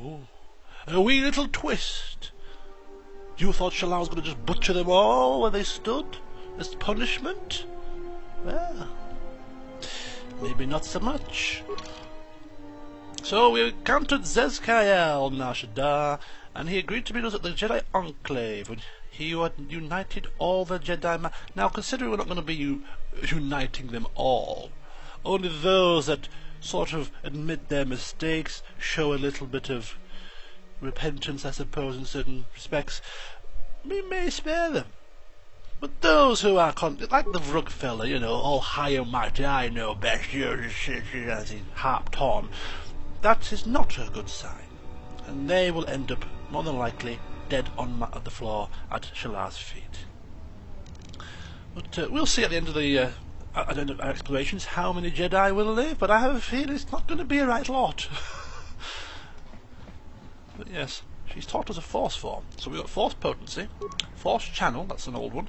Oh, a wee little twist. You thought Shallan was going to just butcher them all where they stood as punishment? Well, maybe not so much. So we encountered Zezkael Nar Shaddaa, and he agreed to meet us at the Jedi Enclave when he had united all the Jedi. Now, considering we're not going to be uniting them all, only those that sort of admit their mistakes, show a little bit of repentance, I suppose, in certain respects, we may spare them. But those who are like the Vrug fella, you know, all high and mighty, I know best, as he harped on, that is not a good sign, and they will end up, more than likely, dead on the floor at Shallan's feet. But we'll see at the end of our explorations how many Jedi will live, but I have a feeling it's not going to be a right lot. But yes, she's taught us a Force form. So we've got Force Potency, Force Channel, that's an old one.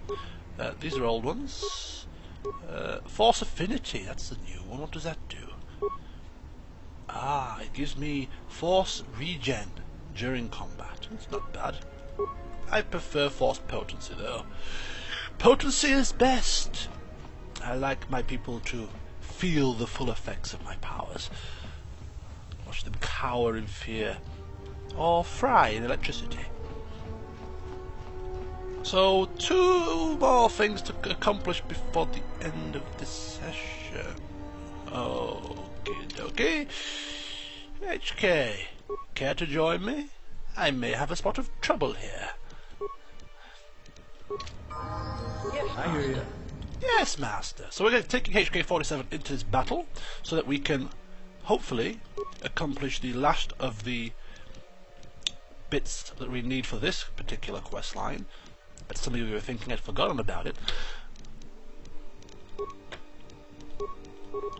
These are old ones. Force Affinity, that's the new one. What does that do? Ah, it gives me Force Regen during combat. That's not bad. I prefer Force Potency though. Potency is best. I like my people to feel the full effects of my powers. Watch them cower in fear, or fry in electricity. So, 2 more things to accomplish before the end of this session. Okay. HK, care to join me? I may have a spot of trouble here. Yes, I hear you. Yes, Master. So we're taking HK-47 into this battle so that we can hopefully accomplish the last of the bits that we need for this particular quest line. But some of you were thinking I'd forgotten about it.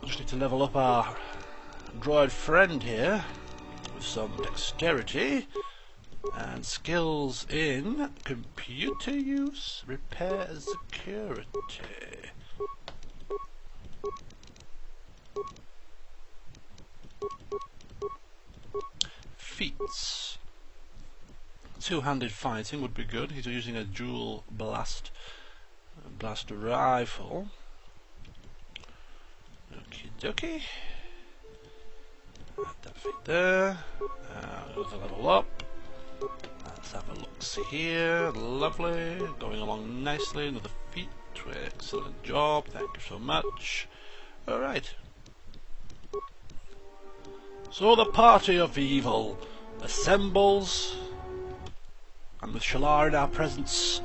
Just need to level up our droid friend here with some dexterity and skills in computer use, repair, and security. Feats. Two-handed fighting would be good. He's using a dual blaster rifle. Okie dokie. That feet there. Let's level up. Let's have a look. See here. Lovely. Going along nicely. Another feat. Excellent job. Thank you so much. Alright. So the party of evil assembles, and with Shallan in our presence,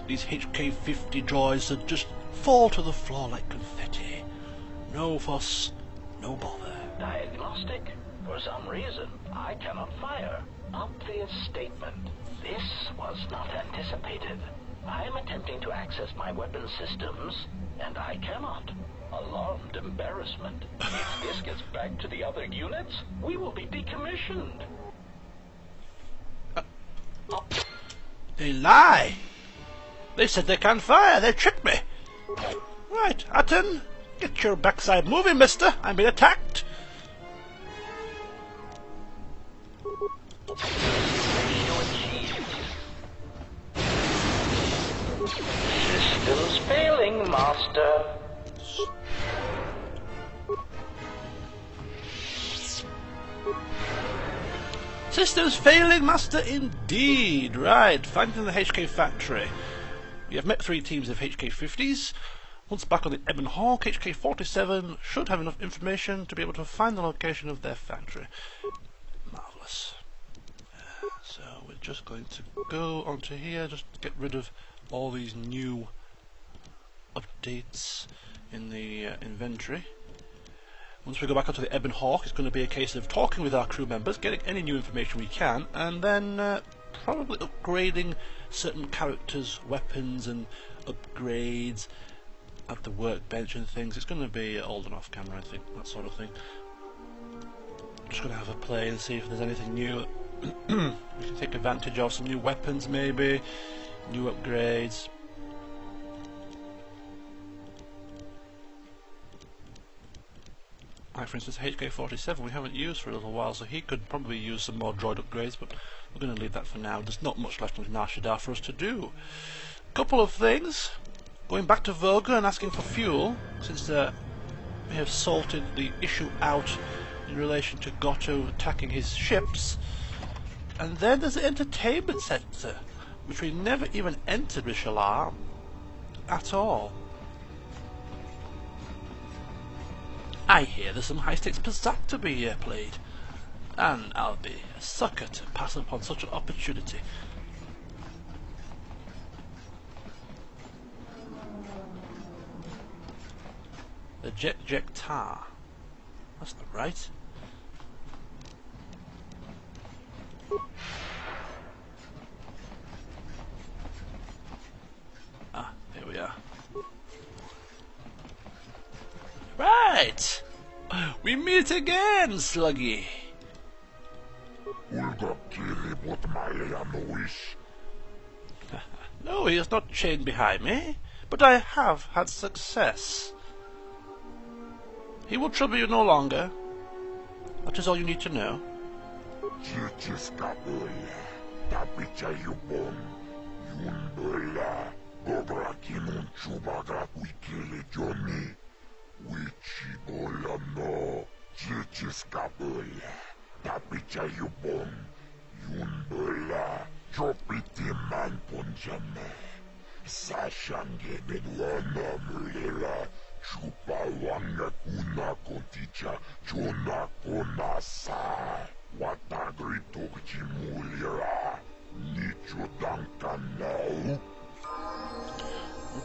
these HK-50 droids that just fall to the floor like confetti. No fuss, no bother. Diagnostic? For some reason, I cannot fire. Obvious statement. This was not anticipated. I am attempting to access my weapon systems, and I cannot. Alarmed embarrassment. If this gets back to the other units, we will be decommissioned. They lie! They said they can't fire, they tricked me! Right, Atten, get your backside moving, mister! I'm being attacked! Systems failing, Master. Systems failing, Master, indeed! Right, finding the HK factory. We have met 3 teams of HK-50s. Once back on the Ebon Hawk, HK-47 should have enough information to be able to find the location of their factory. Marvellous. So we're just going to go onto here, just to get rid of all these new updates in the inventory. Once we go back onto the Ebon Hawk, it's going to be a case of talking with our crew members, getting any new information we can, and then probably upgrading certain characters' weapons and upgrades at the workbench and things. It's going to be old and off camera, I think, that sort of thing. I'm just going to have a play and see if there's anything new. We can take advantage of some new weapons, maybe, new upgrades. Like for instance HK47 we haven't used for a little while, so he could probably use some more droid upgrades, but we're going to leave that for now. There's not much left on Nar Shaddaa for us to do. Couple of things. Going back to Voga and asking for fuel, since we have sorted the issue out in relation to Goto attacking his ships. And then there's the entertainment centre, which we never even entered with Shalar at all. I hear there's some high-stakes Pazak to be played, and I'll be a sucker to pass upon such an opportunity. The Jektar. That's not right. Ah, here we are. Right! We meet again, Sluggy! No, he is not chained behind me, but I have had success. He will trouble you no longer. That is all you need to know.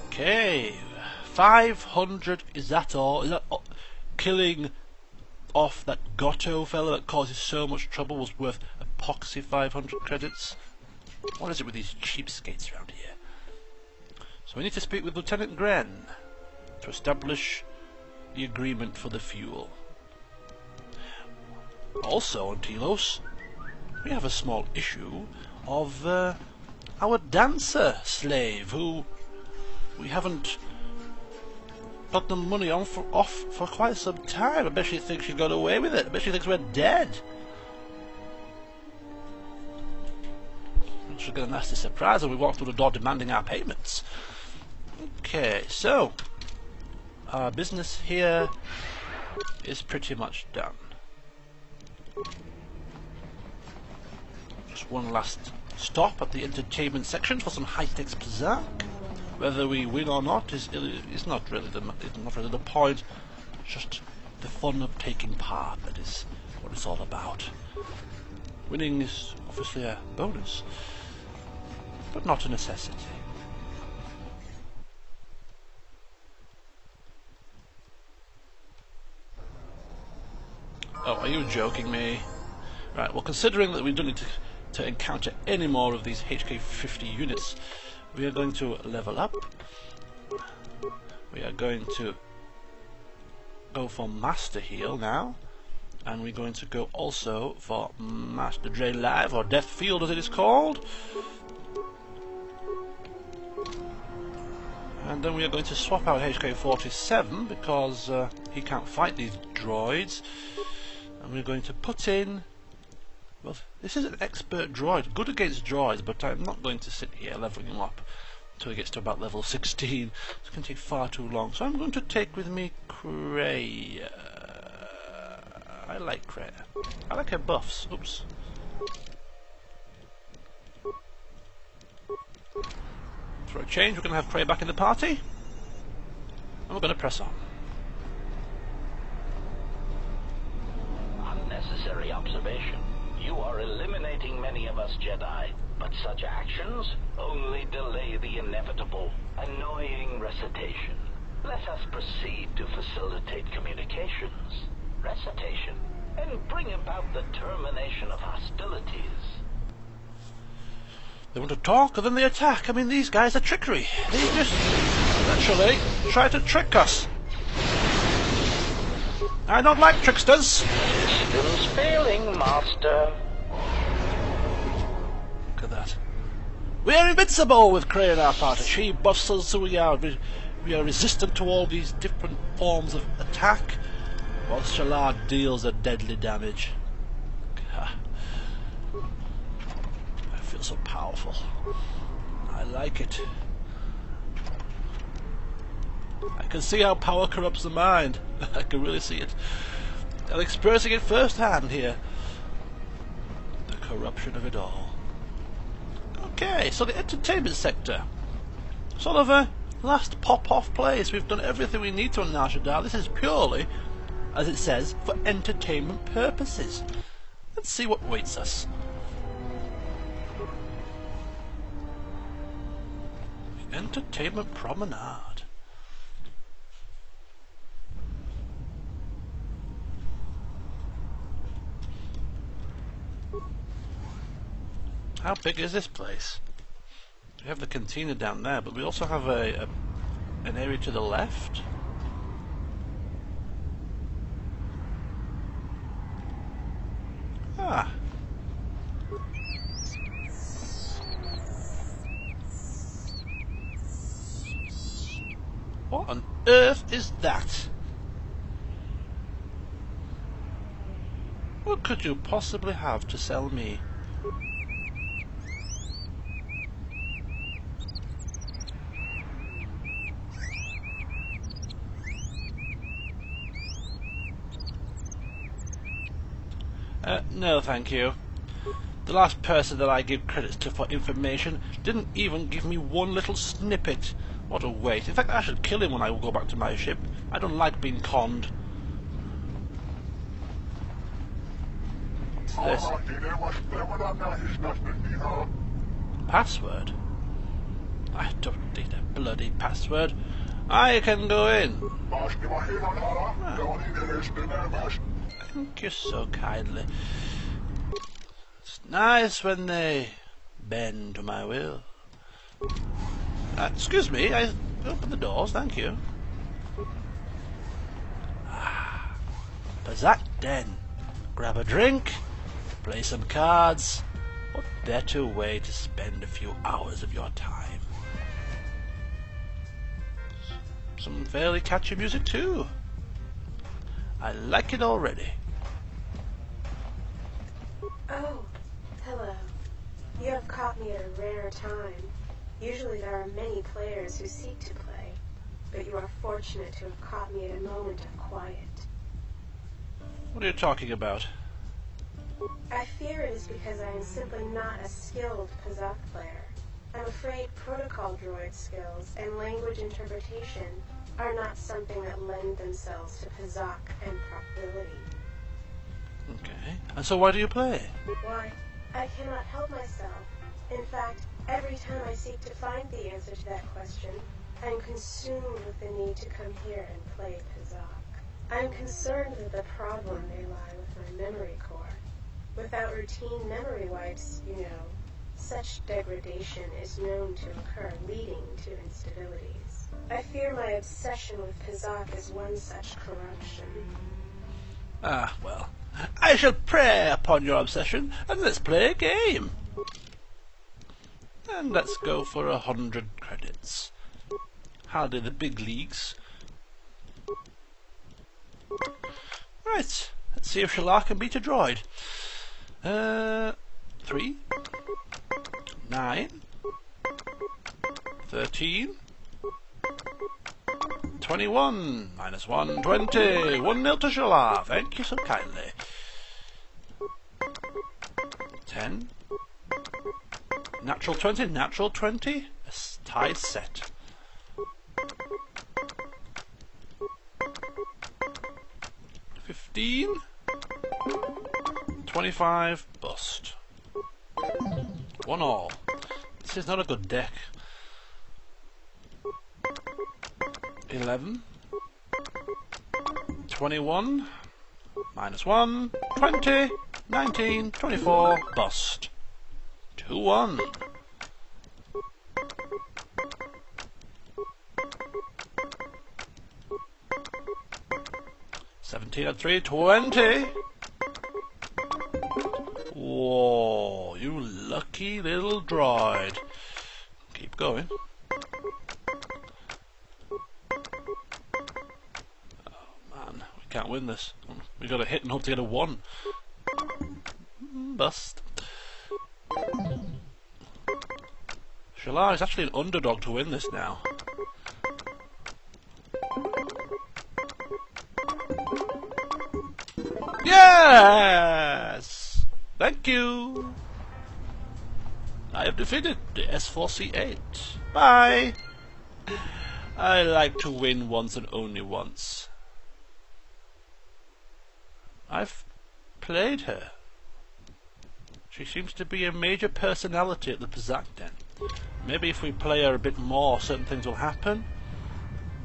Okay, 500, is that all? Is that all? Killing off that Goto fella that causes so much trouble was worth epoxy 500 credits? What is it with these cheapskates around here? So we need to speak with Lieutenant Gren to establish the agreement for the fuel. Also on Telos, we have a small issue of our dancer slave, who we haven't got the money on off for quite some time. I bet she thinks she got away with it. I bet she thinks we're dead. She'll get a nasty surprise when we walk through the door demanding our payments. Okay, so our business here is pretty much done. Just one last stop at the entertainment section for some high-stakes Pazak. Whether we win or not is not really the point. It's just the fun of taking part that is what it's all about. Winning is obviously a bonus, but not a necessity. Oh, are you joking me? Right, well, considering that we don't need to encounter any more of these HK50 units, we are going to level up. We are going to go for Master Heal now, and we're going to go also for Master Drain Live, or Death Field as it is called. And then we are going to swap out HK47 because he can't fight these droids. And we're going to put in, well, this is an expert droid, good against droids, but I'm not going to sit here leveling him up until he gets to about level 16. It's going to take far too long. So I'm going to take with me Kreia. I like Kreia. I like her buffs. Oops. For a change, we're going to have Kreia back in the party, and we're going to press on. Unnecessary observation. You are eliminating many of us Jedi, but such actions only delay the inevitable. Annoying recitation. Let us proceed to facilitate communications. Recitation, and bring about the termination of hostilities. They want to talk and then they attack. I mean, these guys are trickery. They just literally try to trick us. I don't like tricksters. Systems failing, Master. Look at that. We are invincible with Kreia in our party. She buffs us, so we are resistant to all these different forms of attack. While Shalard deals a deadly damage. I feel so powerful. I like it. I can see how power corrupts the mind. I can really see it. I'm experiencing it firsthand here. The corruption of it all. Okay, so the entertainment sector. Sort of a last pop-off place. We've done everything we need to on Nar Shaddaa. This is purely, as it says, for entertainment purposes. Let's see what waits us. The entertainment promenade. How big is this place? We have the cantina down there, but we also have an area to the left. Ah. What on earth is that? What could you possibly have to sell me? No, thank you. The last person that I give credits to for information didn't even give me one little snippet. What a waste. In fact, I should kill him when I go back to my ship. I don't like being conned. What's this? Password? I don't need a bloody password. I can go in. Thank you so kindly. It's nice when they bend to my will. Excuse me, I open the doors, thank you. Pazaak Den. Grab a drink, play some cards. What better way to spend a few hours of your time? Some fairly catchy music too. I like it already. Oh, hello. You have caught me at a rare time. Usually there are many players who seek to play, but you are fortunate to have caught me at a moment of quiet. What are you talking about? I fear it is because I am simply not a skilled Pazaak player. I'm afraid protocol droid skills and language interpretation are not something that lend themselves to Pazaak and probability. Okay. And so why do you play? Why, I cannot help myself. In fact, every time I seek to find the answer to that question, I'm consumed with the need to come here and play Pazaak. I'm concerned that the problem may lie with my memory core. Without routine memory wipes, you know, such degradation is known to occur, leading to instabilities. I fear my obsession with Pazaak is one such corruption. Ah, well. I shall prey upon your obsession, and let's play a game. And let's go for 100 credits. Hardly the big leagues. Right, let's see if Shalard can beat a droid. 3, 9, 13, 21, -1, 20, 1-0 to Shalard. Thank you so kindly. 10, natural 20, natural 20, a tie set. 15, 25, bust. 1 all. This is not a good deck. 11, 21, -1, 20, 19, 24, bust. 2-1. 17 at 3, 20. Whoa, you lucky little droid. Keep going. Oh man, we can't win this. We got a hit and hope to get a 1. Bust. Shalar is actually an underdog to win this now. Yes! Thank you! I have defeated the S4C8. Bye! I like to win once and only once. I've played her. She seems to be a major personality at the Pazak Den. Maybe if we play her a bit more, certain things will happen.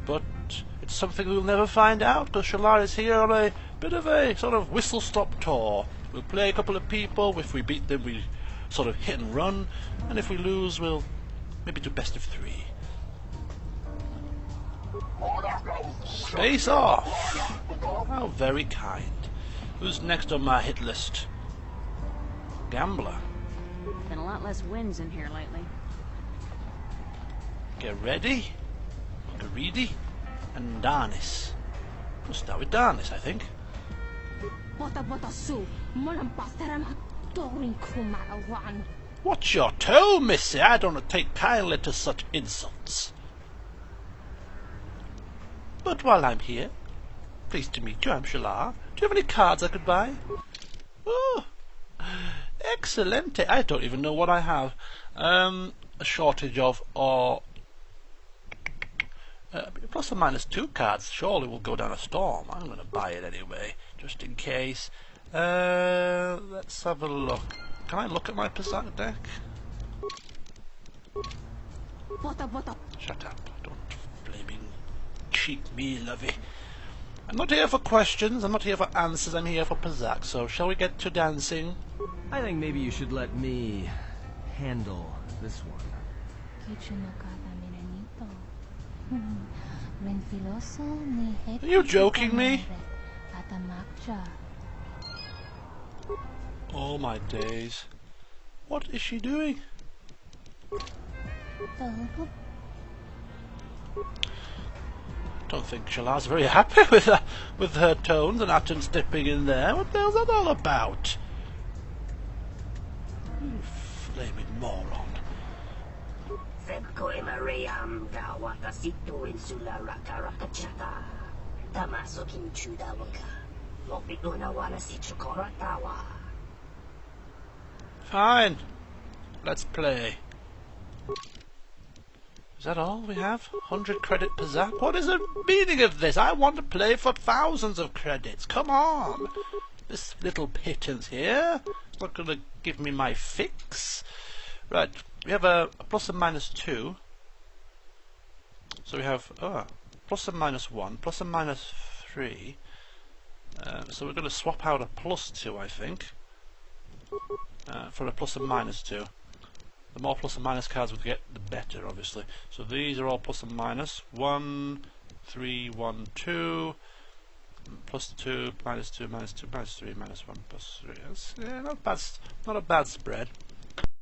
But it's something we'll never find out, because Shalar is here on a bit of a sort of whistle-stop tour. We'll play a couple of people. If we beat them, we sort of hit and run. And if we lose, we'll maybe do best of 3. Face off! How very kind. Who's next on my hit list? Gambler. Been a lot less wins in here lately. Get ready. Garidi and Darnis. We'll start with Darnis, I think. What's your tone, missy? I don't take kindly to such insults. But while I'm here, pleased to meet you, I'm Shalar. Do you have any cards I could buy? Oh, excellent. I don't even know what I have. A shortage of, or plus or minus 2 cards. Surely will go down a storm. I'm going to buy it anyway, just in case. Let's have a look. Can I look at my Pazak deck? Shut up. Don't blaming cheat me, lovey. I'm not here for questions, I'm not here for answers, I'm here for Pazak, so shall we get to dancing? I think maybe you should let me handle this one. Are you joking me? Oh my days. What is she doing? Don't think Shalar's very happy with her tones and Atten's dipping in there. What the hell's that all about? You flaming moron. Fine. Let's play. Is that all we have? 100 credit Pazak? What is the meaning of this? I want to play for thousands of credits. Come on. This little pittance here is not going to give me my fix. Right. We have a plus and minus 2. So we have plus and minus 1, plus and minus 3. So we're going to swap out a plus 2, I think, for a plus and minus 2. The more plus and minus cards we get, the better, obviously. So these are all plus and minus. 1, 3, 1, 2. Plus 2, minus 2, minus 2, minus 3, minus 1, plus 3. That's, yeah, not a bad spread.